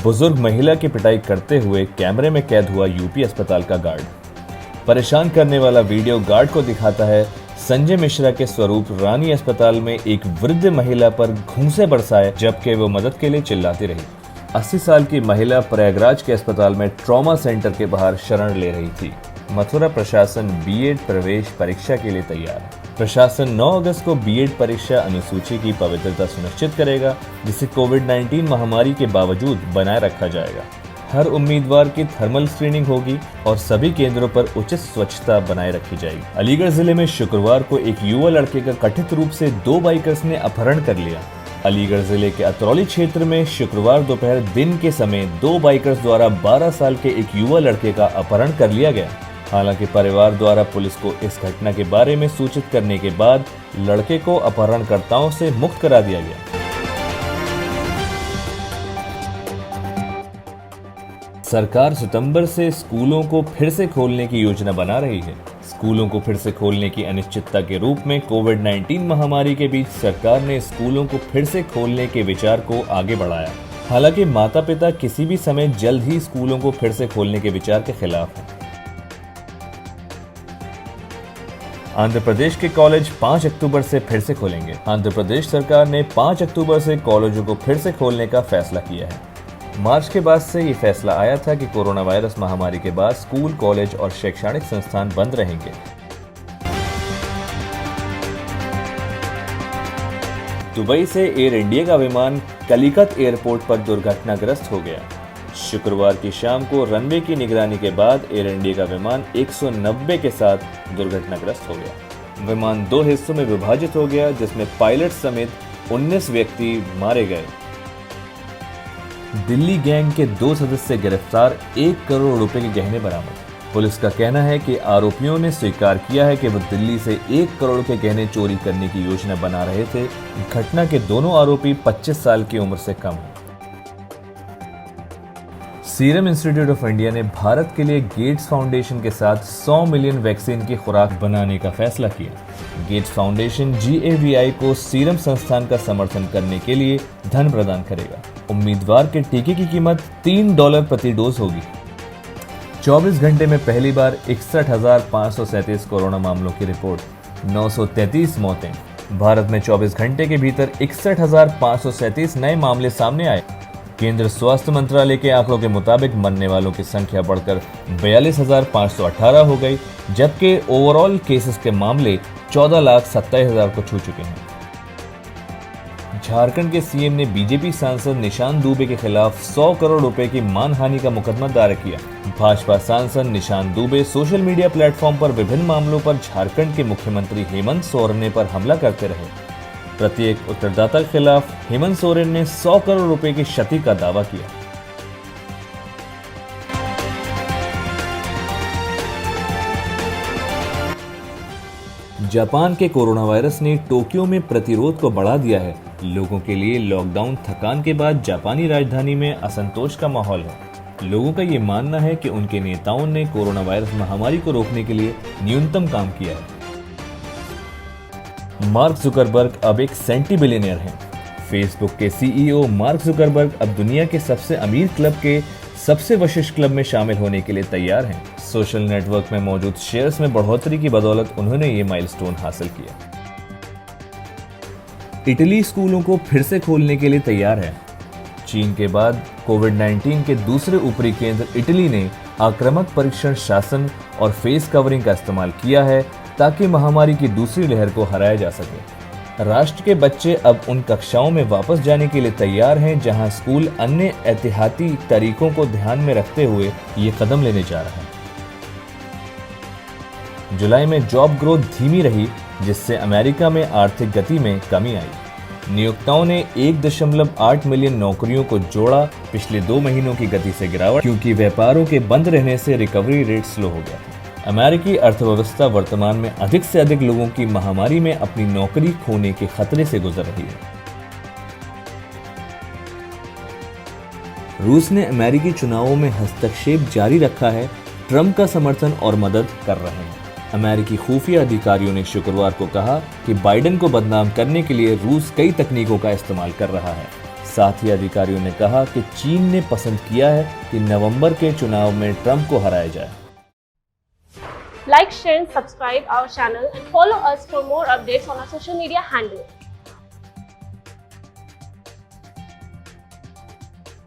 बुजुर्ग महिला की पिटाई करते हुए कैमरे में कैद हुआ यूपी अस्पताल का गार्ड। परेशान करने वाला वीडियो गार्ड को दिखाता है संजय मिश्रा के स्वरूप रानी अस्पताल में एक वृद्ध महिला पर घूंसे बरसाए जबकि वो मदद के लिए चिल्लाती रही। 80 साल की महिला प्रयागराज के अस्पताल में ट्रॉमा सेंटर के बाहर शरण ले रही थी। मथुरा प्रशासन बीएड प्रवेश परीक्षा के लिए तैयार है। प्रशासन 9 अगस्त को बीएड परीक्षा अनुसूची की पवित्रता सुनिश्चित करेगा, जिसे कोविड-19 महामारी के बावजूद बनाए रखा जाएगा। हर उम्मीदवार की थर्मल स्क्रीनिंग होगी और सभी केंद्रों पर उचित स्वच्छता बनाए रखी जाएगी। अलीगढ़ जिले में शुक्रवार को एक युवा लड़के का कथित रूप से 2 बाइकर्स ने अपहरण कर लिया। अलीगढ़ जिले के अतरौली क्षेत्र में शुक्रवार दोपहर दिन के समय 2 बाइकर्स द्वारा 12 साल के एक युवा लड़के का अपहरण कर लिया गया। हालांकि परिवार द्वारा पुलिस को इस घटना के बारे में सूचित करने के बाद लड़के को अपहरणकर्ताओं से मुक्त करा दिया गया। सरकार सितंबर से स्कूलों को फिर से खोलने की योजना बना रही है। स्कूलों को फिर से खोलने की अनिश्चितता के रूप में कोविड-19 महामारी के बीच सरकार ने स्कूलों को फिर से खोलने के विचार को आगे बढ़ाया। हालांकि माता पिता किसी भी समय जल्द ही स्कूलों को फिर से खोलने के विचार के खिलाफ हैं। आंध्र प्रदेश के कॉलेज 5 अक्टूबर से फिर से खोलेंगे। आंध्र प्रदेश सरकार ने 5 अक्टूबर से कॉलेजों को फिर से खोलने का फैसला किया है। मार्च के बाद से ये फैसला आया था कि कोरोना वायरस महामारी के बाद स्कूल, कॉलेज और शैक्षणिक संस्थान बंद रहेंगे। दुबई से एयर इंडिया का विमान कलिकत एयरपोर्ट पर दुर्घटनाग्रस्त हो गया। शुक्रवार की शाम को रनवे की निगरानी के बाद एयर इंडिया का विमान 190 के साथ दुर्घटनाग्रस्त हो गया। विमान 2 हिस्सों में विभाजित हो गया, जिसमें पायलट समेत 19 व्यक्ति मारे गए। दिल्ली गैंग के 2 सदस्य गिरफ्तार, 1 करोड़ रुपए के गहने बरामद। पुलिस का कहना है कि आरोपियों ने स्वीकार किया है कि वो दिल्ली से 1 करोड़ के गहने चोरी करने की योजना बना रहे थे। घटना के दोनों आरोपी 25 साल की उम्र से कम हैं। सीरम इंस्टीट्यूट ऑफ इंडिया ने भारत के लिए गेट्स फाउंडेशन के साथ 100 मिलियन वैक्सीन की खुराक बनाने का फैसला किया। गेट्स फाउंडेशन GAVI को सीरम संस्थान का समर्थन करने के लिए धन प्रदान करेगा। उम्मीदवार के टीके की कीमत $3 प्रति डोज होगी। 24 घंटे में पहली बार 61,537 कोरोना मामलों की रिपोर्ट, 933 मौतें। भारत में 24 घंटे के भीतर 61,537 नए मामले सामने आए। केंद्र स्वास्थ्य मंत्रालय के आंकड़ों के मुताबिक मरने वालों की संख्या बढ़कर 42,518 हो गई, जबकि ओवरऑल केसेस के मामले 14,27,000 को छू चुके हैं। झारखंड के सीएम ने बीजेपी सांसद निशान दुबे के खिलाफ 100 करोड़ रुपए की मानहानि का मुकदमा दायर किया। भाजपा सांसद निशान दुबे सोशल मीडिया प्लेटफॉर्म पर विभिन्न मामलों पर झारखंड के मुख्यमंत्री हेमंत सोरेन पर हमला करते रहे। प्रत्येक उत्तरदाता के खिलाफ हेमंत सोरेन ने 100 करोड़ रुपए की क्षति का दावा किया। जापान के कोरोना वायरस ने टोक्यो में प्रतिरोध को बढ़ा दिया है। लोगों के लिए लॉकडाउन थकान के बाद जापानी राजधानी में असंतोष का माहौल है। लोगों का ये मानना है कि उनके नेताओं ने कोरोना वायरस महामारी को रोकने के लिए न्यूनतम काम किया है। मार्क जुकरबर्ग अब एक सेंटी बिलियनियर हैं। फेसबुक के CEO मार्क जुकरबर्ग अब दुनिया के सबसे अमीर क्लब के सबसे विशिष्ट क्लब में शामिल होने के लिए तैयार हैं। सोशल नेटवर्क में मौजूद शेयर्स में बढ़ोतरी की बदौलत उन्होंने ये माइलस्टोन हासिल किया। इटली स्कूलों को फिर से खोलने के लिए तैयार है। चीन के बाद कोविड-19 के दूसरे ऊपरी केंद्र इटली ने आक्रामक परीक्षण, शासन और फेस कवरिंग का इस्तेमाल किया है ताकि महामारी की दूसरी लहर को हराया जा सके। राष्ट्र के बच्चे अब उन कक्षाओं में वापस जाने के लिए तैयार हैं जहां स्कूल अन्य एहतियाती तरीकों को ध्यान में रखते हुए ये कदम लेने जा रहा है। जुलाई में जॉब ग्रोथ धीमी रही, जिससे अमेरिका में आर्थिक गति में कमी आई। नियोक्ताओं ने 1.8 मिलियन नौकरियों को जोड़ा। पिछले 2 महीनों की गति से गिरावट, क्योंकि व्यापारों के बंद रहने से रिकवरी रेट स्लो हो गया था। अमेरिकी अर्थव्यवस्था वर्तमान में अधिक से अधिक लोगों की महामारी में अपनी नौकरी खोने के खतरे से गुजर रही है। रूस ने अमेरिकी चुनावों में हस्तक्षेप जारी रखा है, ट्रंप का समर्थन और मदद कर रहे हैं। अमेरिकी खुफिया अधिकारियों ने शुक्रवार को कहा कि बाइडेन को बदनाम करने के लिए रूस कई तकनीकों का इस्तेमाल कर रहा है। साथ ही अधिकारियों ने कहा कि चीन ने पसंद किया है कि नवंबर के चुनाव में ट्रंप को हराया जाए। Like, share and subscribe our channel and follow us for more updates on our social media handle.